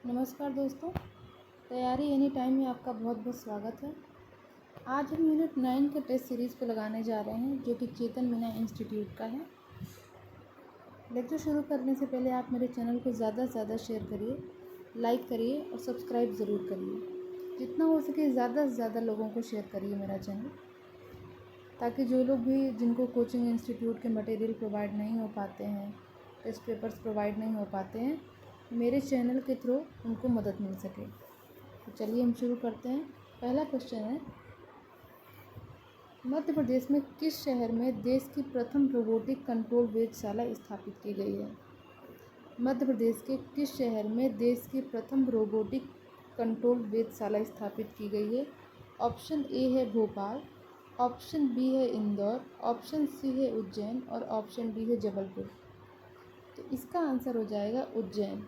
नमस्कार दोस्तों, तैयारी एनी टाइम में आपका बहुत बहुत स्वागत है। आज हम यूनिट 9 के टेस्ट सीरीज़ को लगाने जा रहे हैं, जो कि चेतन मीना इंस्टीट्यूट का है। लेक्चर शुरू करने से पहले आप मेरे चैनल को ज़्यादा से ज़्यादा शेयर करिए, लाइक करिए और सब्सक्राइब ज़रूर करिए। जितना हो सके ज़्यादा से ज़्यादा लोगों को शेयर करिए मेरा चैनल, ताकि जो लोग भी जिनको कोचिंग इंस्टीट्यूट के मटेरियल प्रोवाइड नहीं हो पाते हैं, टेस्ट पेपर्स प्रोवाइड नहीं हो पाते हैं, मेरे चैनल के थ्रू उनको मदद मिल सके। तो चलिए हम शुरू करते हैं। पहला क्वेश्चन है, मध्य प्रदेश में किस शहर में देश की प्रथम रोबोटिक कंट्रोल वेधशाला स्थापित की गई है? मध्य प्रदेश के किस शहर में देश की प्रथम रोबोटिक कंट्रोल वेधशाला स्थापित की गई है? ऑप्शन ए है भोपाल, ऑप्शन बी है इंदौर, ऑप्शन सी है उज्जैन और ऑप्शन डी है जबलपुर। तो इसका आंसर हो जाएगा उज्जैन।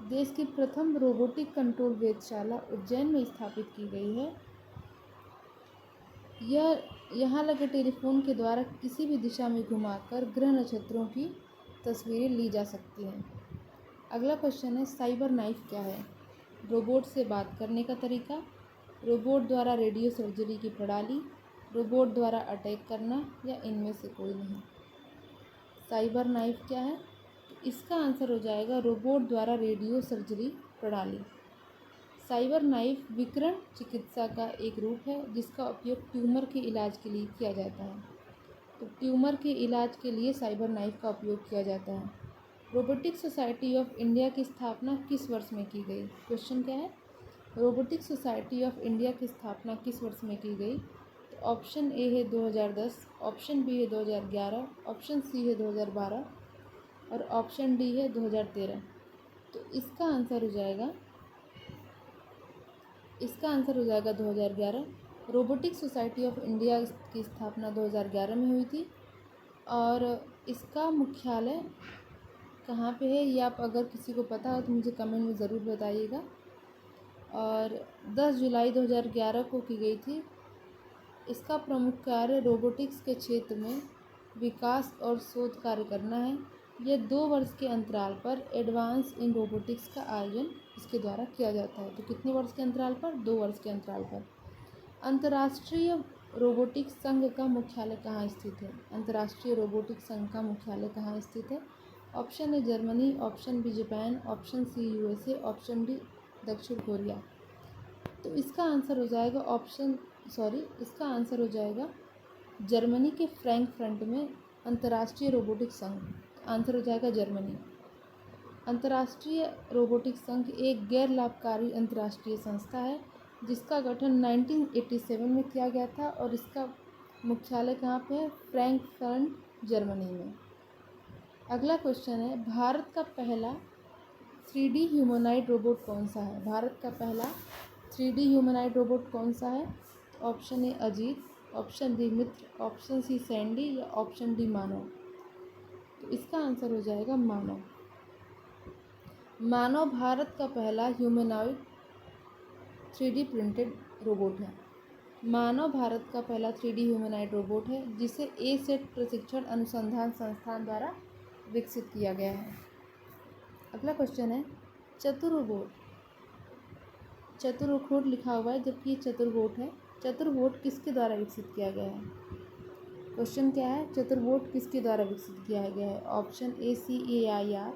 देश की प्रथम रोबोटिक कंट्रोल वेधशाला उज्जैन में स्थापित की गई है। यह यहाँ लगे टेलीफोन के द्वारा किसी भी दिशा में घुमाकर ग्रह नक्षत्रों की तस्वीरें ली जा सकती हैं। अगला क्वेश्चन है, साइबर नाइफ क्या है? रोबोट से बात करने का तरीका, रोबोट द्वारा रेडियो सर्जरी की प्रणाली, रोबोट द्वारा अटैक करना या इनमें से कोई नहीं। साइबर नाइफ क्या है? इसका आंसर हो जाएगा रोबोट द्वारा रेडियो सर्जरी प्रणाली। साइबर नाइफ विकिरण चिकित्सा का एक रूप है जिसका उपयोग ट्यूमर के इलाज के लिए किया जाता है। तो ट्यूमर के इलाज के लिए साइबर नाइफ का उपयोग किया जाता है। रोबोटिक सोसाइटी ऑफ इंडिया की स्थापना किस वर्ष में की गई? क्वेश्चन क्या है, रोबोटिक सोसाइटी ऑफ इंडिया की स्थापना किस वर्ष में की गई? तो ऑप्शन ए है 2010, ऑप्शन बी है 2011, ऑप्शन सी है 2012 और ऑप्शन डी है 2013। तो इसका आंसर हो जाएगा 2011। रोबोटिक सोसाइटी ऑफ इंडिया की स्थापना 2011 में हुई थी और इसका मुख्यालय कहाँ पे है, ये आप अगर किसी को पता हो तो मुझे कमेंट में ज़रूर बताइएगा। और 10 जुलाई 2011 को की गई थी। इसका प्रमुख कार्य रोबोटिक्स के क्षेत्र में विकास और शोध कार्य करना है। यह 2 वर्ष के अंतराल पर एडवांस इन रोबोटिक्स का आयोजन इसके द्वारा किया जाता है। तो कितने वर्ष के अंतराल पर? 2 वर्ष के अंतराल पर। अंतर्राष्ट्रीय रोबोटिक्स संघ का मुख्यालय कहाँ स्थित है? अंतर्राष्ट्रीय रोबोटिक्स संघ का मुख्यालय कहाँ स्थित है? Option A Germany, option B Japan, option C USA, option D दक्षिण कोरिया। तो इसका आंसर हो जाएगा जर्मनी के फ्रैंकफर्ट में अंतर्राष्ट्रीय रोबोटिक्स संघ। आंसर हो जाएगा जर्मनी। अंतर्राष्ट्रीय रोबोटिक्स संघ एक गैर लाभकारी अंतर्राष्ट्रीय संस्था है जिसका गठन 1987 में किया गया था और इसका मुख्यालय कहाँ पे है? फ्रैंकफर्ट जर्मनी में। अगला क्वेश्चन है, भारत का पहला 3D ह्यूमनॉइड रोबोट कौन सा है? भारत का पहला 3D ह्यूमनॉइड रोबोट कौन सा है? Option A Ajit, option B Mitra, option C Sandy या ऑप्शन डी मानव। तो इसका आंसर हो जाएगा मानव। मानव भारत का पहला ह्यूमनॉइड 3D प्रिंटेड रोबोट है। मानव भारत का पहला 3D ह्यूमनॉइड रोबोट है जिसे एसेट प्रशिक्षण अनुसंधान संस्थान द्वारा विकसित किया गया है। अगला क्वेश्चन है, चतुर्बोट लिखा हुआ है जबकि ये चतुर्बोट है। चतुर्बोट किसके द्वारा विकसित किया गया है? क्वेश्चन क्या है, चतुर्बोट किसके द्वारा विकसित किया गया है? Option A CAIR,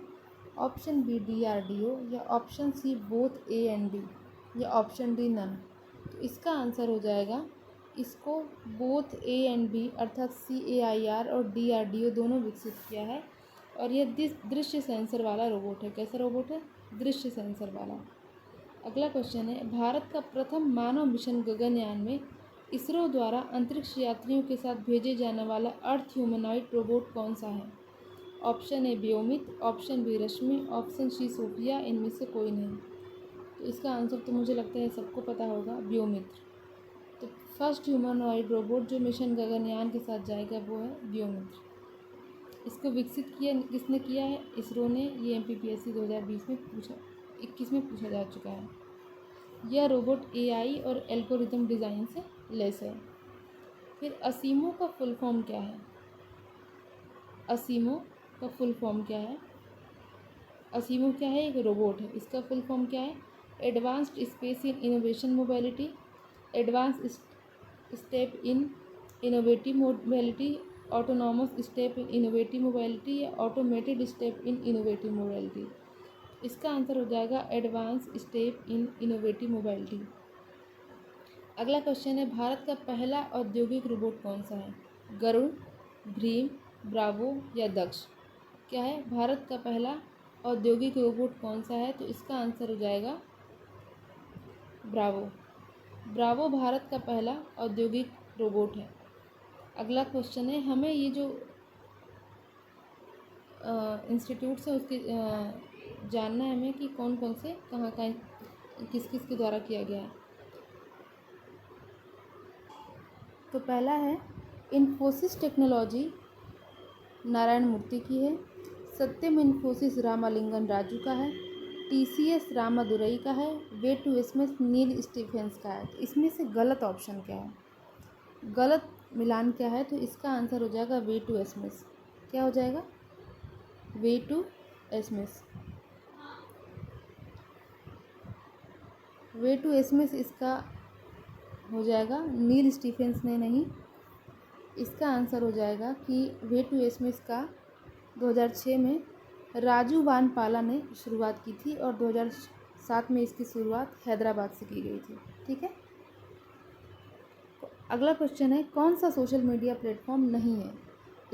option B DRDO या option C both A and D या ऑप्शन डी नन। तो इसका आंसर हो जाएगा, इसको बोथ ए एंड बी अर्थात CAIR और DRDO दोनों विकसित किया है और यह दृश्य सेंसर वाला रोबोट है। कैसा रोबोट है? दृश्य सेंसर वाला। अगला क्वेश्चन है, भारत का प्रथम मानव मिशन गगनयान में इसरो द्वारा अंतरिक्ष यात्रियों के साथ भेजे जाने वाला अर्थ ह्यूमनॉइड रोबोट कौन सा है? Option A Vyommitra, option B Rashmi, option C Sophia, इनमें से कोई नहीं। तो इसका आंसर तो मुझे लगता है सबको पता होगा, व्योमित्र। तो फर्स्ट ह्यूमनॉइड रोबोट जो मिशन गगनयान के साथ जाएगा वो है व्योमित्र। इसको विकसित किसने किया है? इसरो ने। ये MPPSC 2021 में पूछा जा चुका है। यह रोबोट AI और एल्गोरिथम डिज़ाइन से लेस है। फिर असीमो का फुल फॉर्म क्या है? असीमो क्या है? एक रोबोट है। इसका फुल फॉर्म क्या है? Advanced space in innovation mobility, advance step in innovative mobility, autonomous step in innovative mobility या automated step in innovative mobility. इसका आंसर हो जाएगा advance step in innovative mobility. अगला क्वेश्चन है, भारत का पहला औद्योगिक रोबोट कौन सा है? गरुड़, भीम, ब्रावो या दक्ष? क्या है? भारत का पहला औद्योगिक रोबोट कौन सा है? तो इसका आंसर हो जाएगा ब्रावो। ब्रावो भारत का पहला औद्योगिक रोबोट है। अगला क्वेश्चन है, हमें ये जो इंस्टीट्यूट्स है उसके जानना है हमें कि कौन कौन से कहाँ किस किस के द्वारा किया गया है। तो पहला है इन्फोसिस टेक्नोलॉजी नारायण मूर्ति की है, सत्यम इन्फोसिस रामालिंगन राजू का है, TCS रामादुरई का है, way to SMS Neil Stephens का है। तो इसमें से गलत ऑप्शन क्या है? गलत मिलान क्या है? तो इसका आंसर हो जाएगा वे टू एसमेस। क्या हो जाएगा? Way to SMS. Way to SMS इसका हो जाएगा, नील स्टीफेंस ने नहीं। इसका आंसर हो जाएगा कि वे टू एसमेस का 2006 में राजू वानपाला ने शुरुआत की थी और 2007 में इसकी शुरुआत हैदराबाद से की गई थी। ठीक है। अगला क्वेश्चन है, कौन सा सोशल मीडिया प्लेटफॉर्म नहीं है?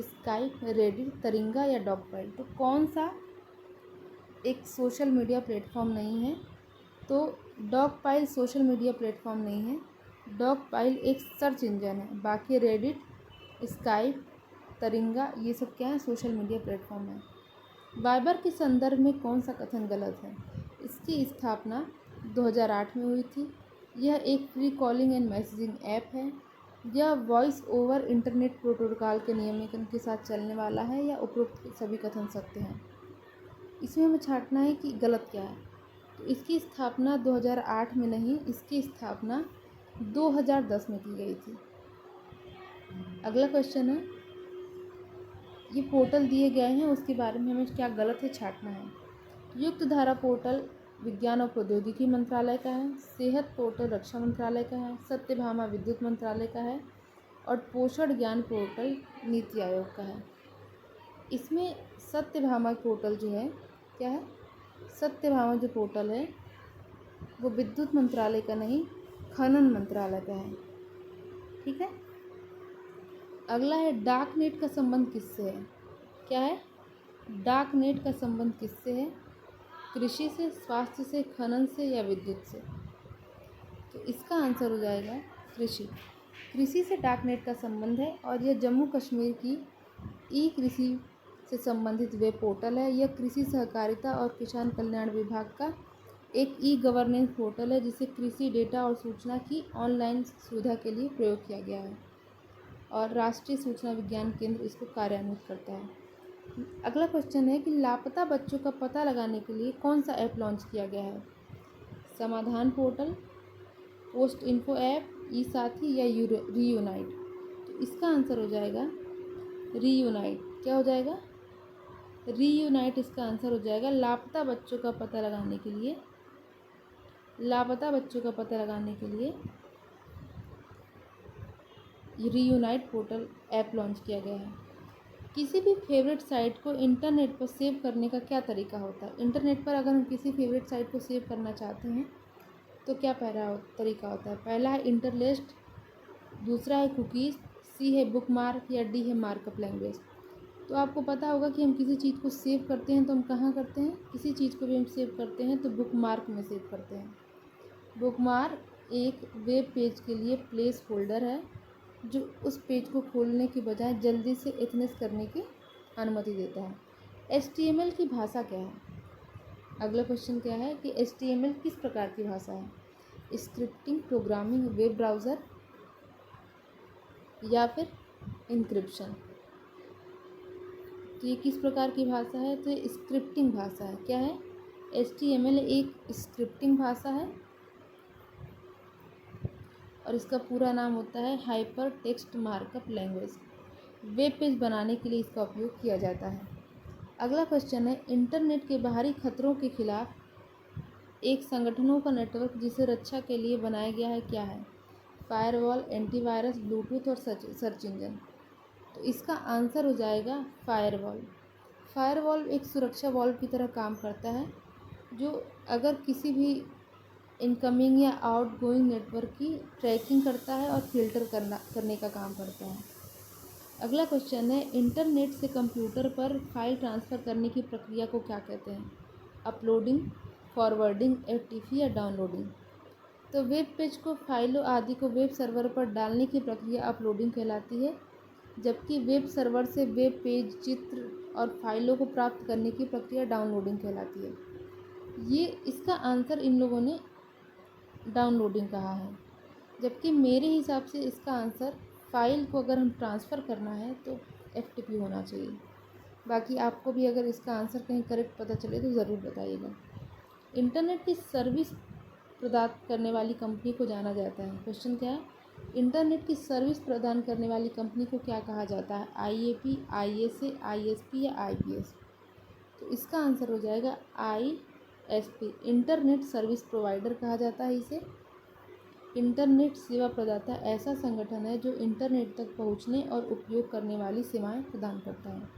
स्काइप, रेडिट, तरिंगा या डॉगपाइल? तो कौन सा एक सोशल मीडिया प्लेटफॉर्म नहीं है? तो डॉगपाइल सोशल मीडिया प्लेटफॉर्म नहीं है। डॉगपाइल एक सर्च इंजन है। बाकी रेडिट, स्काइप, तरिंगा ये सब क्या है? सोशल मीडिया प्लेटफॉर्म है। वाइबर के संदर्भ में कौन सा कथन गलत है? इसकी स्थापना 2008 में हुई थी। यह एक free calling and messaging app है। यह वॉइस ओवर इंटरनेट प्रोटोकॉल के नियमन के साथ चलने वाला है या उपरोक्त सभी कथन सत्य हैं। इसमें हमें छांटना है कि गलत क्या है। तो इसकी स्थापना 2008 में नहीं, इसकी स्थापना 2010 में की गई थी। अगला क्वेश्चन है, ये पोर्टल दिए गए हैं उसके बारे में हमें क्या गलत है छांटना है। युक्त धारा पोर्टल विज्ञान और प्रौद्योगिकी मंत्रालय का है, सेहत पोर्टल रक्षा मंत्रालय का है, सत्यभामा विद्युत मंत्रालय का है और पोषण ज्ञान पोर्टल नीति आयोग का है। इसमें सत्यभामा पोर्टल जो है क्या है? सत्यभामा जो पोर्टल है वो विद्युत मंत्रालय का नहीं, खनन मंत्रालय का है। ठीक है। अगला है, डार्क नेट का संबंध किससे है? क्या है? डार्क नेट का संबंध किससे है? कृषि से, स्वास्थ्य से, खनन से या विद्युत से? तो इसका आंसर हो जाएगा कृषि। कृषि से डार्क नेट का संबंध है और यह जम्मू कश्मीर की ई कृषि से संबंधित वेब पोर्टल है। यह कृषि सहकारिता और किसान कल्याण विभाग का एक ई गवर्नेंस पोर्टल है जिसे कृषि डेटा और सूचना की ऑनलाइन सुविधा के लिए प्रयोग किया गया है और राष्ट्रीय सूचना विज्ञान केंद्र इसको कार्यान्वित करता है। अगला क्वेश्चन है कि लापता बच्चों का पता लगाने के लिए कौन सा ऐप लॉन्च किया गया है? समाधान पोर्टल, पोस्ट इन्फो ऐप, ई साथी या रीयूनाइट? तो इसका आंसर हो जाएगा रीयूनाइट। क्या हो जाएगा? रीयूनाइट इसका आंसर हो जाएगा। लापता बच्चों का पता लगाने के लिए रीयूनाइट पोर्टल ऐप लॉन्च किया गया है। किसी भी फेवरेट साइट को इंटरनेट पर सेव करने का क्या तरीका होता है? इंटरनेट पर अगर हम किसी फेवरेट साइट को सेव करना चाहते हैं तो क्या पहला तरीका होता है? पहला है इंटरलिस्ट, दूसरा है कुकीज़, सी है बुकमार्क या डी है मार्कअप लैंग्वेज। तो आपको पता होगा कि हम किसी चीज़ को सेव करते हैं तो हम कहाँ करते हैं? किसी चीज़ को भी हम सेव करते हैं तो बुकमार्क में सेव करते हैं। बुकमार्क एक वेब पेज के लिए प्लेस होल्डर है जो उस पेज को खोलने के बजाय जल्दी से एक्सेस करने की अनुमति देता है। HTML की भाषा क्या है? अगला क्वेश्चन क्या है कि HTML किस प्रकार की भाषा है? स्क्रिप्टिंग, प्रोग्रामिंग, वेब ब्राउज़र या फिर इंक्रिप्शन? तो ये किस प्रकार की भाषा है? तो ये स्क्रिप्टिंग भाषा है। क्या है? HTML एक स्क्रिप्टिंग भाषा है और इसका पूरा नाम होता है hyper text markup language. Web page बनाने के लिए इसका उपयोग किया जाता है। अगला क्वेश्चन है, इंटरनेट के बाहरी खतरों के खिलाफ एक संगठनों का नेटवर्क जिसे रक्षा के लिए बनाया गया है क्या है? फायरवॉल, एंटीवायरस, ब्लूटूथ और सर्च इंजन। तो इसका आंसर हो जाएगा फायरवॉल। फायरवॉल एक सुरक्षा वॉल्व की तरह काम करता है जो अगर किसी भी इनकमिंग या आउटगोइंग नेटवर्क की ट्रैकिंग करता है और फिल्टर करने का काम करता है। अगला क्वेश्चन है, इंटरनेट से कंप्यूटर पर फाइल ट्रांसफ़र करने की प्रक्रिया को क्या कहते हैं? अपलोडिंग, फॉरवर्डिंग, एफटीपी या डाउनलोडिंग। तो वेब पेज को फाइलों आदि को वेब सर्वर पर डालने की प्रक्रिया अपलोडिंग कहलाती है, जबकि वेब सर्वर से वेब पेज, चित्र और फाइलों को प्राप्त करने की प्रक्रिया डाउनलोडिंग कहलाती है। ये इसका आंसर इन लोगों ने डाउनलोडिंग कहा है, जबकि मेरे हिसाब से इसका आंसर फ़ाइल को अगर हम ट्रांसफ़र करना है तो एफटीपी होना चाहिए। बाकी आपको भी अगर इसका आंसर कहीं करेक्ट पता चले तो ज़रूर बताइएगा। इंटरनेट की सर्विस प्रदान करने वाली कंपनी को जाना जाता है। क्वेश्चन क्या है? इंटरनेट की सर्विस प्रदान करने वाली कंपनी को क्या कहा जाता है? आईएपी, आईएसए, आईएसपी या आईपीएस। तो इसका आंसर हो जाएगा आईएसपी। इंटरनेट सर्विस प्रोवाइडर कहा जाता है इसे। इंटरनेट सेवा प्रदाता ऐसा संगठन है जो इंटरनेट तक पहुंचने और उपयोग करने वाली सेवाएं प्रदान करता है।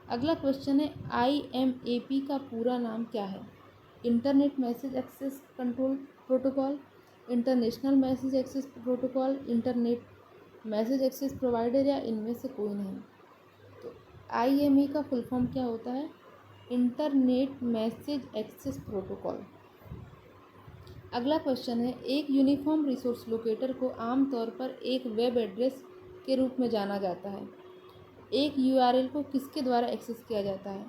अगला क्वेश्चन है, आईएमएपी का पूरा नाम क्या है? Internet message access control protocol, international message access protocol, internet message access provider या इनमें से कोई नहीं। तो आईएमई का फुल फॉर्म क्या होता है? Internet message access protocol. अगला क्वेश्चन है, एक यूनिफॉर्म रिसोर्स लोकेटर को आमतौर पर एक वेब एड्रेस के रूप में जाना जाता है। एक यूआरएल को किसके द्वारा एक्सेस किया जाता है?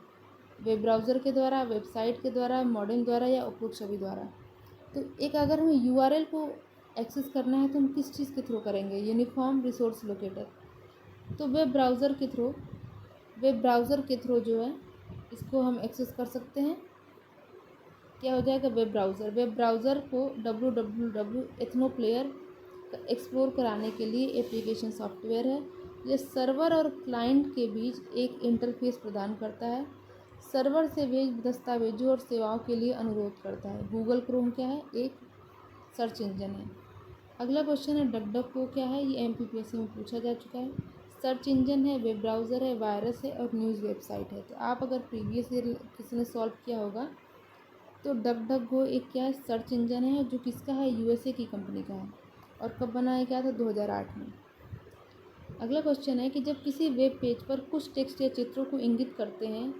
वेब ब्राउज़र के द्वारा, वेबसाइट के द्वारा, मॉडेम द्वारा या उपरोक्त सभी द्वारा। तो एक अगर हमें यूआरएल को एक्सेस करना है तो हम किस चीज़ के थ्रू करेंगे? Uniform resource locator. तो वेब ब्राउज़र के थ्रू जो है इसको हम एक्सेस कर सकते हैं। क्या हो जाएगा? वेब ब्राउज़र को www एथनोप्लेयर एक्सप्लोर कराने के लिए एप्लीकेशन सॉफ्टवेयर है। यह सर्वर और क्लाइंट के बीच एक इंटरफेस प्रदान करता है। सर्वर से वेब दस्तावेजों और सेवाओं के लिए अनुरोध करता है। गूगल क्रोम क्या है? एक सर्च इंजन है। अगला क्वेश्चन है, डकडको क्या है? ये एमपीपीएससी में पूछा जा चुका है। सर्च इंजन है, वेब ब्राउज़र है, वायरस है और न्यूज़ वेबसाइट है। तो आप अगर प्रीवियस ईयर किसी ने सॉल्व किया होगा तो डकडको एक क्या है? सर्च इंजन है जो किसका है? यूएसए की कंपनी का है और कब बनाया गया था? 2008 में। अगला क्वेश्चन है कि जब किसी वेब पेज पर कुछ टेक्स्ट या चित्रों को इंगित करते हैं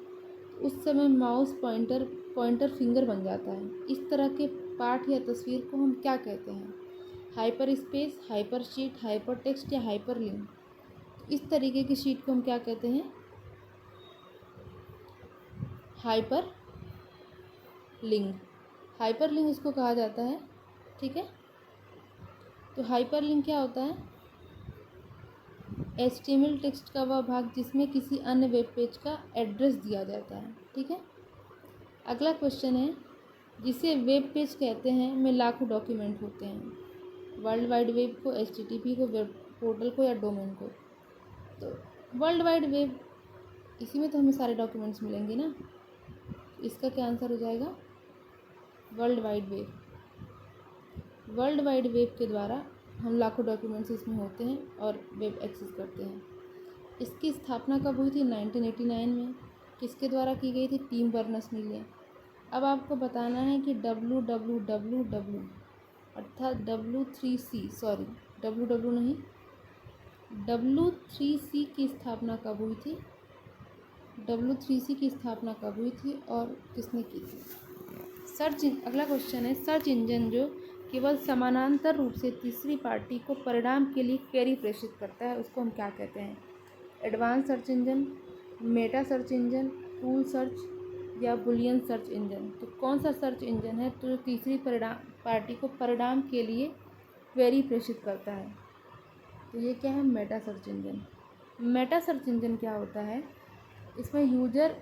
उस समय माउस पॉइंटर फिंगर बन जाता है। इस तरह के पाठ या तस्वीर को हम क्या कहते हैं? Hyper space, hyper sheet, hyper text या हाइपर लिंक। इस तरीके की शीट को हम क्या कहते हैं? Hyper link. हाइपर लिंक इसको कहा जाता है। ठीक है, तो हाइपर लिंक क्या होता है? एचटीएमएल टेक्स्ट का वह भाग जिसमें किसी अन्य वेब पेज का एड्रेस दिया जाता है। ठीक है, अगला क्वेश्चन है, जिसे वेब पेज कहते हैं में लाखों डॉक्यूमेंट होते हैं। वर्ल्ड वाइड वेब को, एचटीटीपी को, वेब पोर्टल को या डोमेन को। तो वर्ल्ड वाइड वेब, इसी में तो हमें सारे डॉक्यूमेंट्स मिलेंगे ना। इसका क्या आंसर हो जाएगा? World wide web. World wide web के द्वारा हम लाखों डॉक्यूमेंट्स इसमें होते हैं और वेब एक्सेस करते हैं। इसकी स्थापना कब हुई थी? 1989 में। किसके द्वारा की गई थी? Tim Berners-Lee. अब आपको बताना है कि www अर्थात W3C की स्थापना कब हुई थी? W3C की स्थापना कब हुई थी और किसने की थी? अगला क्वेश्चन है, सर्च इंजन जो केवल समानांतर रूप से तीसरी पार्टी को परिणाम के लिए क्वेरी प्रेषित करता है उसको हम क्या कहते हैं? Advance search engine, Meta search engine, tool search या बुलियन सर्च इंजन। तो कौन सा सर्च इंजन है तो तीसरी पार्टी को परिणाम के लिए क्वेरी प्रेषित करता है? तो ये क्या है? Meta search engine. Meta search engine क्या होता है? इसमें यूजर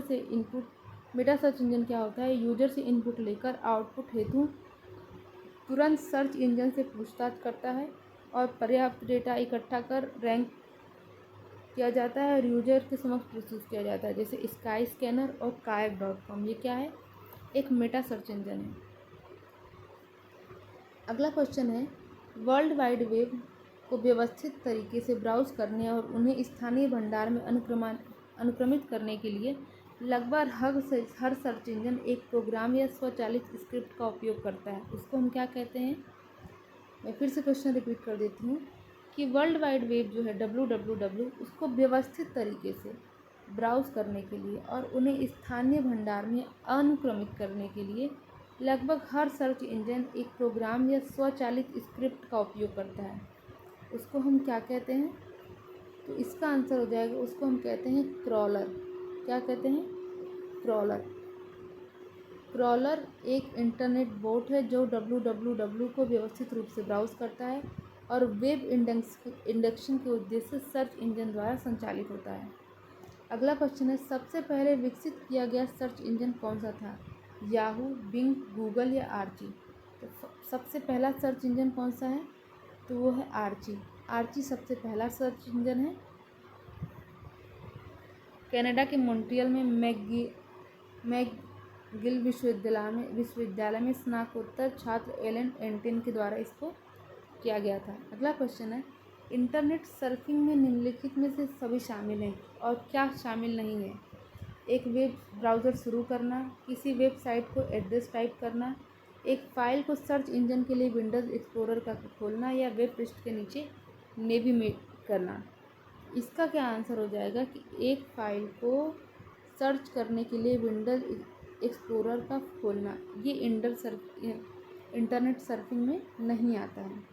से इनपुट। मेटा सर्च इंजन क्या होता है? यूजर से इनपुट लेकर आउटपुट हेतु तुरंत सर्च इंजन से पूछताछ करता है और पर्याप्त डेटा इकट्ठा कर रैंक किया जाता है और यूजर के समक्ष प्रस्तुत किया जाता है, जैसे स्काई स्कैनर और kayak.com। ये क्या है? एक मेटा सर्च इंजन है। अगला क्वेश्चन है, वर्ल्ड वाइड वेब को व्यवस्थित तरीके से ब्राउज करने और उन्हें स्थानीय भंडार में अनुक्रमित करने के लिए लगभग हर सर्च इंजन एक प्रोग्राम या स्वचालित स्क्रिप्ट का उपयोग करता है। उसको हम क्या कहते हैं? मैं फिर से क्वेश्चन रिपीट कर देती हूँ कि वर्ल्ड वाइड वेब जो है www, उसको व्यवस्थित तरीके से ब्राउज करने के लिए और उन्हें स्थानीय भंडार में अनुक्रमित करने के लिए लगभग हर सर्च इंजन एक प्रोग्राम या स्वचालित स्क्रिप्ट का उपयोग करता है। उसको हम क्या कहते हैं? तो इसका आंसर हो जाएगा, उसको हम कहते हैं क्रॉलर। क्या कहते हैं? क्रॉलर। क्रॉलर एक इंटरनेट बोट है जो www को व्यवस्थित रूप से ब्राउज करता है और वेब इंडेक्सिंग के उद्देश्य से सर्च इंजन द्वारा संचालित होता है। अगला क्वेश्चन है, सबसे पहले विकसित किया गया सर्च इंजन कौन सा था? याहू, बिंग, गूगल या आर्ची? तो सबसे पहला सर्च इंजन कौन सा है? तो वो है आर्ची। आर्ची सबसे पहला सर्च इंजन है। कनाडा के मॉन्ट्रियल में मैकगिल विश्वविद्यालय में स्नातकोत्तर छात्र एलन एंटिन के द्वारा इसको किया गया था। अगला क्वेश्चन है, इंटरनेट सर्फिंग में निम्नलिखित में से सभी शामिल हैं और क्या शामिल नहीं है? एक वेब ब्राउज़र शुरू करना, किसी वेबसाइट को एड्रेस टाइप करना, एक फ़ाइल को सर्च इंजन के लिए विंडोज़ एक्सप्लोरर का खोलना या वेब पृष्ठ के नीचे नेविगेट करना। इसका क्या आंसर हो जाएगा कि एक फ़ाइल को सर्च करने के लिए विंडोज़ एक्सप्लोरर का खोलना, ये इंटरनेट सर्फिंग में नहीं आता है।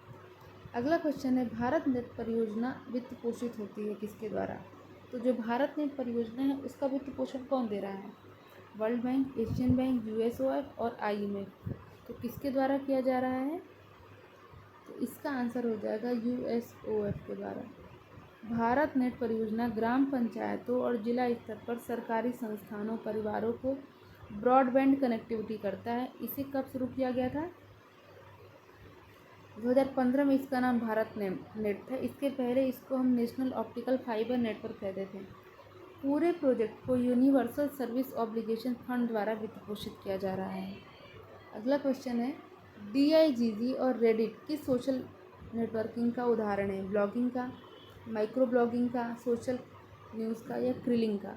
अगला क्वेश्चन है, भारत नेट परियोजना वित्त पोषित होती है किसके द्वारा? तो जो भारत नेट परियोजना है उसका वित्त पोषण कौन दे रहा है? World bank, Asian bank, USOF और IMF। तो किसके द्वारा किया जा रहा है? तो इसका आंसर हो जाएगा USOF के द्वारा। भारत नेट परियोजना ग्राम पंचायतों और जिला स्तर पर सरकारी संस्थानों परिवारों को ब्रॉडबैंड कनेक्टिविटी करता है। इसे कब शुरू किया गया था? 2015 में इसका नाम भारत नेट था। इसके पहले इसको हम नेशनल ऑप्टिकल फाइबर नेटवर्क कहते थे। पूरे प्रोजेक्ट को यूनिवर्सल सर्विस ऑब्लिगेशन फंड द्वारा वित्त पोषित किया जा रहा है। अगला क्वेश्चन है, DIGG और रेडिट किस सोशल नेटवर्किंग का उदाहरण है? ब्लॉगिंग का, माइक्रो ब्लॉगिंग का, सोशल न्यूज़ का या क्रिलिंग का?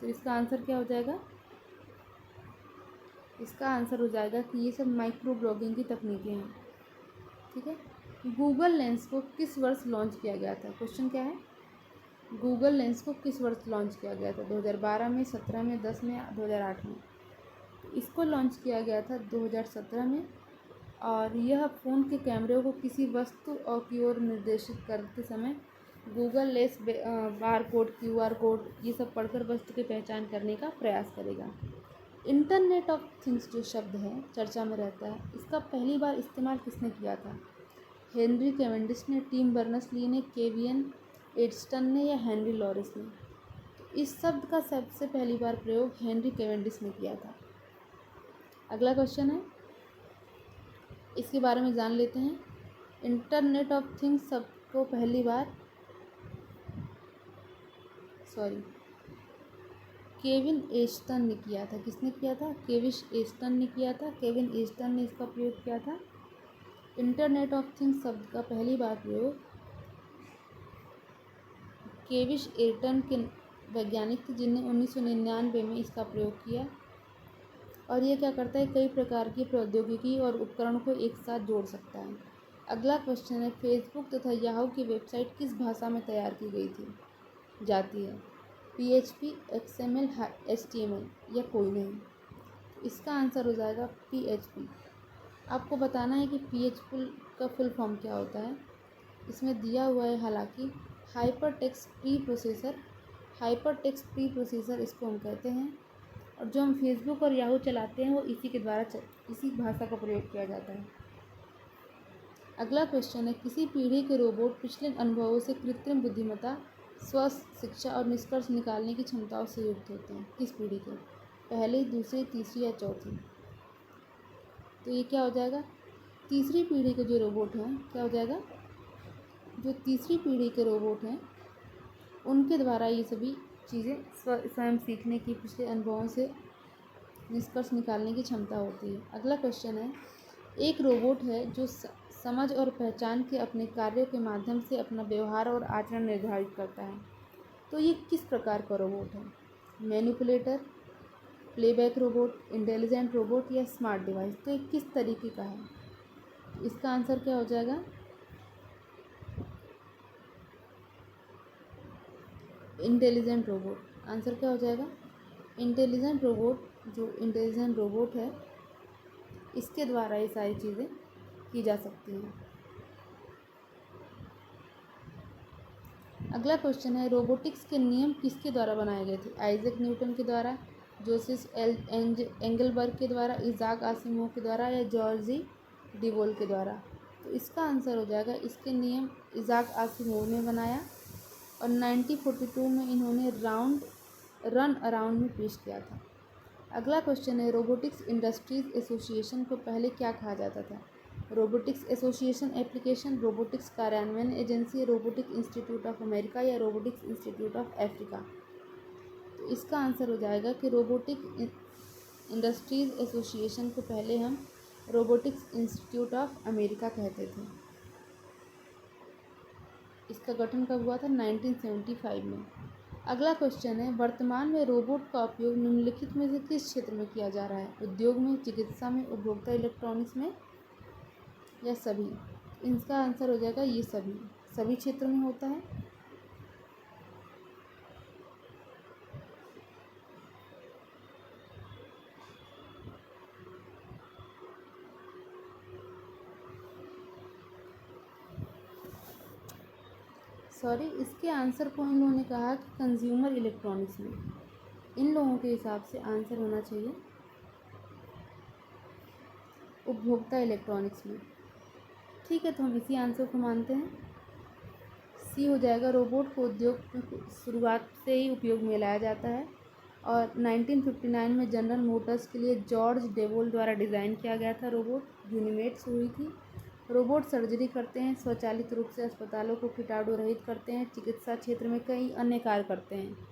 तो इसका आंसर क्या हो जाएगा? इसका आंसर हो जाएगा कि ये सब माइक्रो ब्लॉगिंग की तकनीकें हैं। ठीक है। गूगल लेंस को किस वर्ष लॉन्च किया गया था? क्वेश्चन क्या है? गूगल लेंस को किस वर्ष लॉन्च किया गया था? 2012 में, 17 में, 10 में, 2008 में? इसको लॉन्च किया गया था 2017 में और यह फ़ोन के कैमरे को किसी वस्तु की ओर निर्देशित करते समय Google lens bar code, QR code ये सब पढ़कर वस्तु की पहचान करने का प्रयास करेगा। इंटरनेट ऑफ थिंग्स जो शब्द है चर्चा में रहता है, इसका पहली बार इस्तेमाल किसने किया था? हेनरी कैवेंडिश ने, टिम बर्नर्स-ली ने, केवियन एडस्टन ने या हेनरी लॉरेंस ने? तो इस शब्द का सबसे पहली बार प्रयोग हेनरी कैवेंडिश ने किया था। अगला क्वेश्चन है, इसके बारे में जान लेते हैं। इंटरनेट ऑफ थिंग्स सबको पहली बार केविन एस्टन ने किया था। किसने किया था? केविश एस्टन ने किया था। केविन एस्टन ने इसका प्रयोग किया था। इंटरनेट ऑफ थिंग्स शब्द का पहली बार प्रयोग केविश एस्टन के वैज्ञानिक थे जिन्हें 1999 में इसका प्रयोग किया। और ये क्या करता है? कई प्रकार की प्रौद्योगिकी और उपकरण को एक साथ जोड़ सकता है। अगला क्वेश्चन है, फेसबुक तथा याहू की वेबसाइट किस भाषा में तैयार की गई थी जाती है? PHP, XML, HTML या कोई नहीं? इसका आंसर हो जाएगा PHP। आपको बताना है कि PHP का फुल फॉर्म क्या होता है। इसमें दिया हुआ है हालांकि hyper text pre processor. Hyper text pre processor इसको हम कहते हैं और जो हम फेसबुक और याहू चलाते हैं वो इसी के द्वारा इसी भाषा का प्रयोग किया जाता है। अगला क्वेश्चन है, किसी पीढ़ी के रोबोट पिछले अनुभवों से कृत्रिम बुद्धिमत्ता, स्व शिक्षा और निष्कर्ष निकालने की क्षमताओं से युक्त होते हैं? किस पीढ़ी के? पहली, दूसरी, तीसरी या चौथी? तो ये क्या हो जाएगा? तीसरी पीढ़ी के जो रोबोट हैं, क्या हो जाएगा? जो तीसरी पीढ़ी के रोबोट हैं उनके द्वारा ये सभी चीज़ें स्वयं सीखने की, पिछले अनुभवों से निष्कर्ष निकालने की क्षमता होती है। अगला क्वेश्चन है, एक रोबोट है जो समझ और पहचान के अपने कार्यों के माध्यम से अपना व्यवहार और आचरण निर्धारित करता है, तो ये किस प्रकार का रोबोट है? Manipulator, playback robot, intelligent robot या स्मार्ट डिवाइस? तो ये किस तरीके का है? इसका आंसर क्या हो जाएगा? Intelligent robot. आंसर क्या हो जाएगा? Intelligent robot. जो इंटेलिजेंट रोबोट है, इसके द्वारा ये सारी चीज़ें की जा सकती हैं। अगला क्वेश्चन है, रोबोटिक्स के नियम किसके द्वारा बनाए गए थे? आइजैक न्यूटन के द्वारा, जोसेफ एंगलबर्ग के द्वारा, इज़ाक आसिमोव के द्वारा या जॉर्जी डिवोल के द्वारा? तो इसका आंसर हो जाएगा, इसके नियम इज़ाक आसिमोव ने बनाया और 1942 में इन्होंने रन अराउंड में पेश किया था। अगला क्वेश्चन है, रोबोटिक्स इंडस्ट्रीज एसोसिएशन को पहले क्या कहा जाता था? रोबोटिक्स एसोसिएशन एप्लीकेशन, रोबोटिक्स कार्यान्वयन agency, robotic institute of America या रोबोटिक्स इंस्टीट्यूट ऑफ अफ्रीका? तो इसका आंसर हो जाएगा कि रोबोटिक इंडस्ट्रीज एसोसिएशन को पहले हम रोबोटिक्स इंस्टीट्यूट ऑफ अमेरिका कहते थे। इसका गठन कब हुआ था? 1975 में। अगला क्वेश्चन है, वर्तमान में रोबोट का उपयोग निम्नलिखित में से किस क्षेत्र में किया जा रहा है? उद्योग में, चिकित्सा में, उपभोक्ता इलेक्ट्रॉनिक्स में या सभी? इसका आंसर हो जाएगा ये सभी क्षेत्रों में होता है। इसके आंसर को इन लोगों ने कहा कि कंज्यूमर इलेक्ट्रॉनिक्स में। इन लोगों के हिसाब से आंसर होना चाहिए उपभोक्ता इलेक्ट्रॉनिक्स में। ठीक है, तो हम इसी आंसर को मानते हैं। सी हो जाएगा, रोबोट को उद्योग में शुरुआत से ही उपयोग में लाया जाता है और 1959 में जनरल मोटर्स के लिए जॉर्ज डेवोल द्वारा डिज़ाइन किया गया था। रोबोट यूनिमेट्स हुई थी। रोबोट सर्जरी करते हैं, स्वचालित रूप से अस्पतालों को कीटाणु रहित करते हैं, चिकित्सा क्षेत्र में कई अन्य कार्य करते हैं।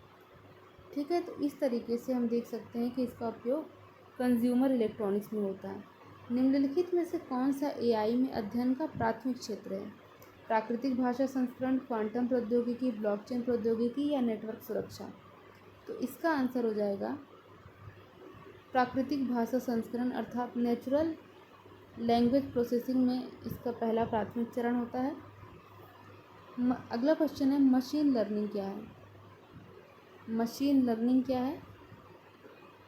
ठीक है, तो इस तरीके से हम देख सकते हैं कि इसका उपयोग कंज्यूमर इलेक्ट्रॉनिक्स में होता है। निम्नलिखित में से कौन सा एआई में अध्ययन का प्राथमिक क्षेत्र है? प्राकृतिक भाषा संस्करण, क्वांटम प्रौद्योगिकी, ब्लॉकचेन प्रौद्योगिकी या नेटवर्क सुरक्षा? तो इसका आंसर हो जाएगा प्राकृतिक भाषा संस्करण, अर्थात नेचुरल लैंग्वेज प्रोसेसिंग में इसका पहला प्राथमिक चरण होता है। अगला क्वेश्चन है, मशीन लर्निंग क्या है? मशीन लर्निंग क्या है?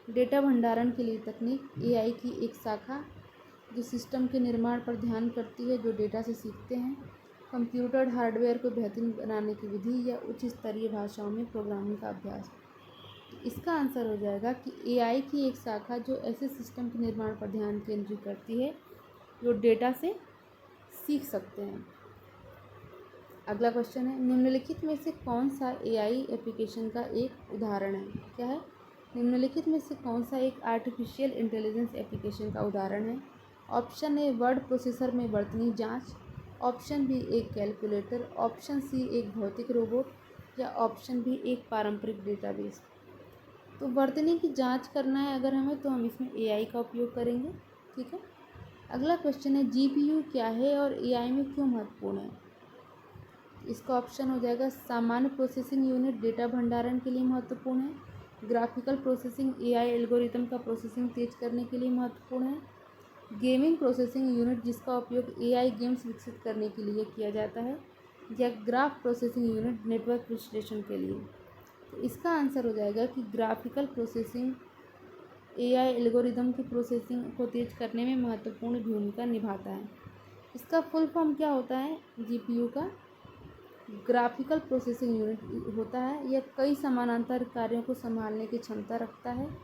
डेटा भंडारण के लिए तकनीक, एआई की एक शाखा जो सिस्टम के निर्माण पर ध्यान करती है, जो डेटा से सीखते हैं, कंप्यूटर हार्डवेयर को बेहतरीन बनाने की विधि या उच्च स्तरीय भाषाओं में प्रोग्रामिंग का अभ्यास? इसका आंसर हो जाएगा कि एआई की एक शाखा जो ऐसे सिस्टम के निर्माण पर ध्यान केंद्रित करती है जो डेटा से सीख सकते हैं। अगला क्वेश्चन है, निम्नलिखित में से कौन सा एआई एप्लीकेशन का एक उदाहरण है? क्या है? निम्नलिखित में से कौन सा एक आर्टिफिशियल इंटेलिजेंस एप्लीकेशन का उदाहरण है? ऑप्शन ए वर्ड प्रोसेसर में वर्तनी जांच, ऑप्शन बी एक कैलकुलेटर, ऑप्शन सी एक भौतिक रोबोट या ऑप्शन बी एक पारंपरिक डेटाबेस? तो वर्तनी की जांच करना है अगर हमें, तो हम इसमें एआई का उपयोग करेंगे। ठीक है, अगला क्वेश्चन है, जीपीयू क्या है और एआई में क्यों महत्वपूर्ण है? इसका ऑप्शन हो जाएगा, सामान्य प्रोसेसिंग यूनिट डेटा भंडारण के लिए महत्वपूर्ण है, ग्राफिकल प्रोसेसिंग एआई एल्गोरिथम का प्रोसेसिंग तेज करने के लिए महत्वपूर्ण है, गेमिंग प्रोसेसिंग यूनिट जिसका उपयोग एआई गेम्स विकसित करने के लिए किया जाता है, या ग्राफ प्रोसेसिंग यूनिट नेटवर्क विश्लेषण के लिए? तो इसका आंसर हो जाएगा कि ग्राफिकल प्रोसेसिंग एआई एल्गोरिदम की प्रोसेसिंग को तेज करने में महत्वपूर्ण भूमिका निभाता है। इसका फुल फॉर्म क्या होता है? जीपीयू का ग्राफिकल प्रोसेसिंग यूनिट होता है। यह कई समानांतर कार्यों को संभालने की क्षमता रखता है,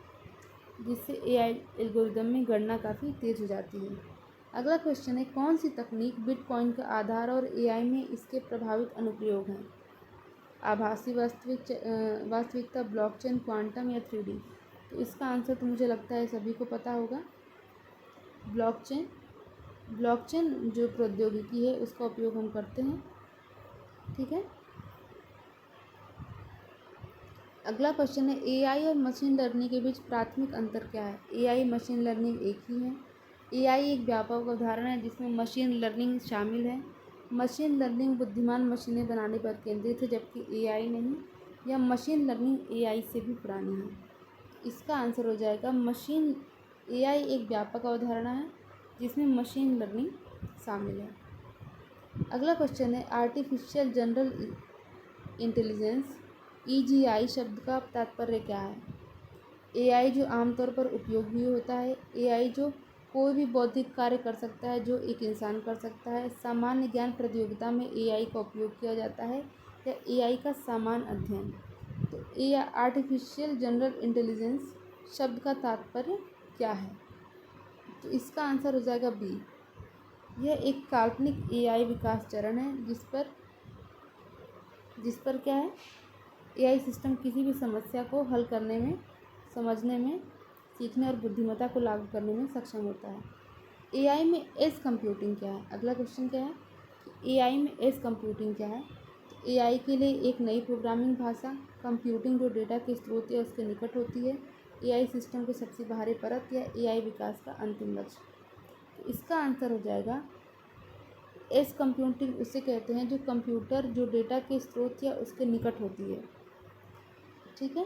जिससे एआई एल्गोरिदम में गणना काफ़ी तेज हो जाती है। अगला क्वेश्चन है, कौन सी तकनीक बिटकॉइन का आधार और एआई में इसके प्रभावित अनुप्रयोग हैं? आभासी वास्तविकता, ब्लॉकचेन, क्वांटम या 3D? तो इसका आंसर तो मुझे लगता है सभी को पता होगा, ब्लॉकचेन जो प्रौद्योगिकी है उसका उपयोग हम करते हैं। ठीक है, अगला क्वेश्चन है एआई और मशीन लर्निंग के बीच प्राथमिक अंतर क्या है। एआई मशीन लर्निंग एक ही है। एआई एक व्यापक अवधारणा है जिसमें मशीन लर्निंग शामिल है। मशीन लर्निंग बुद्धिमान मशीनें बनाने पर केंद्रित है, जबकि एआई नहीं। या मशीन लर्निंग एआई से भी पुरानी है। इसका आंसर हो जाएगा मशीन। एआई एक व्यापक अवधारणा है जिसमें मशीन लर्निंग शामिल है। अगला क्वेश्चन है आर्टिफिशियल जनरल इंटेलिजेंस ईजीआई शब्द का तात्पर्य क्या है। एआई जो आमतौर पर उपयोगी होता है। एआई जो कोई भी बौद्धिक कार्य कर सकता है जो एक इंसान कर सकता है। सामान्य ज्ञान प्रतियोगिता में एआई का उपयोग किया जाता है। या एआई का सामान्य अध्ययन। तो ए आर्टिफिशियल जनरल इंटेलिजेंस शब्द का तात्पर्य क्या है। तो इसका आंसर हो जाएगा बी। यह एक काल्पनिक एआई विकास चरण है जिस पर क्या है, एआई सिस्टम किसी भी समस्या को हल करने में, समझने में, सीखने और बुद्धिमत्ता को लागू करने में सक्षम होता है। एआई में एज कंप्यूटिंग क्या है। अगला क्वेश्चन क्या है कि एआई में एज कंप्यूटिंग क्या है। तो एआई के लिए एक नई प्रोग्रामिंग भाषा कंप्यूटिंग जो डेटा के स्रोत या उसके निकट होती है। एआई सिस्टम के सबसे बाहरी परत या एआई विकास का अंतिम लक्ष्य। तो इसका आंसर हो जाएगा एज कंप्यूटिंग उसे कहते हैं जो कंप्यूटर जो डेटा के स्रोत या उसके निकट होती है। ठीक है।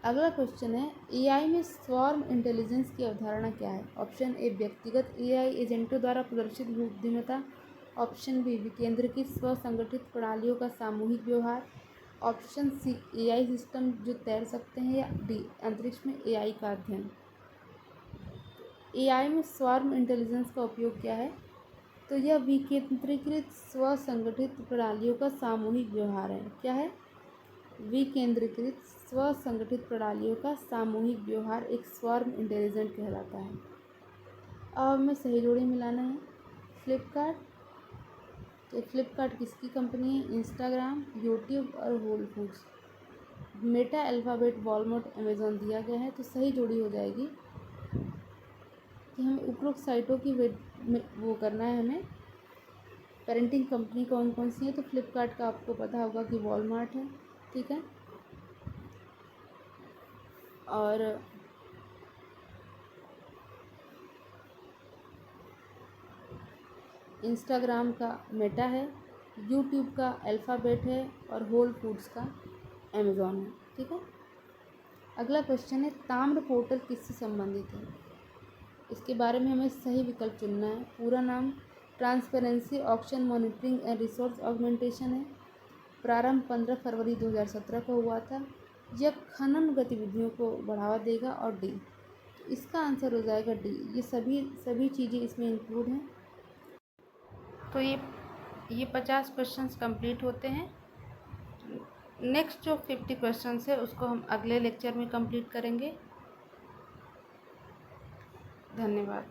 अगला क्वेश्चन है एआई में स्वार्म इंटेलिजेंस की अवधारणा क्या है। ऑप्शन ए व्यक्तिगत एआई एजेंटों द्वारा प्रदर्शित बुद्धिमत्ता। ऑप्शन बी विकेंद्रीकृत स्व संगठित प्रणालियों का सामूहिक व्यवहार। ऑप्शन सी एआई सिस्टम जो तैर सकते हैं। या डी अंतरिक्ष में एआई का अध्ययन। एआई में स्वार्म इंटेलिजेंस का उपयोग क्या है। तो यह विकेंद्रीकृत स्व संगठित प्रणालियों का सामूहिक व्यवहार है। क्या है, विकेंद्रीकृत स्व संगठित प्रणालियों का सामूहिक व्यवहार एक स्वार्म इंटेलिजेंट कहलाता है। अब हमें सही जोड़ी मिलाना है। फ्लिपकार्ट, तो फ्लिपकार्ट किसकी कंपनी है। इंस्टाग्राम, यूट्यूब और whole foods. Meta, Alphabet, Walmart, Amazon दिया गया है। तो सही जोड़ी हो जाएगी कि हमें उपरोक्त साइटों की वो करना है। हमें पेरेंटिंग कंपनी कौन कौन सी है। तो फ्लिपकार्ट का आपको पता होगा कि वॉलमार्ट है। ठीक है। और इंस्टाग्राम का मेटा है, यूट्यूब का अल्फ़ाबेट है और होल फूड्स का अमेज़ॉन है। ठीक है। अगला क्वेश्चन है ताम्र पोर्टल किससे संबंधित है। इसके बारे में हमें सही विकल्प चुनना है। पूरा नाम transparency auction monitoring and resource augmentation है। प्रारंभ 15 फरवरी 2017 को हुआ था। यह खनन गतिविधियों को बढ़ावा देगा। और डी, तो इसका आंसर हो जाएगा डी। ये सभी चीज़ें इसमें इंक्लूड हैं। तो ये 50 क्वेश्चंस कंप्लीट होते हैं। नेक्स्ट जो 50 क्वेश्चंस है उसको हम अगले लेक्चर में कंप्लीट करेंगे। धन्यवाद।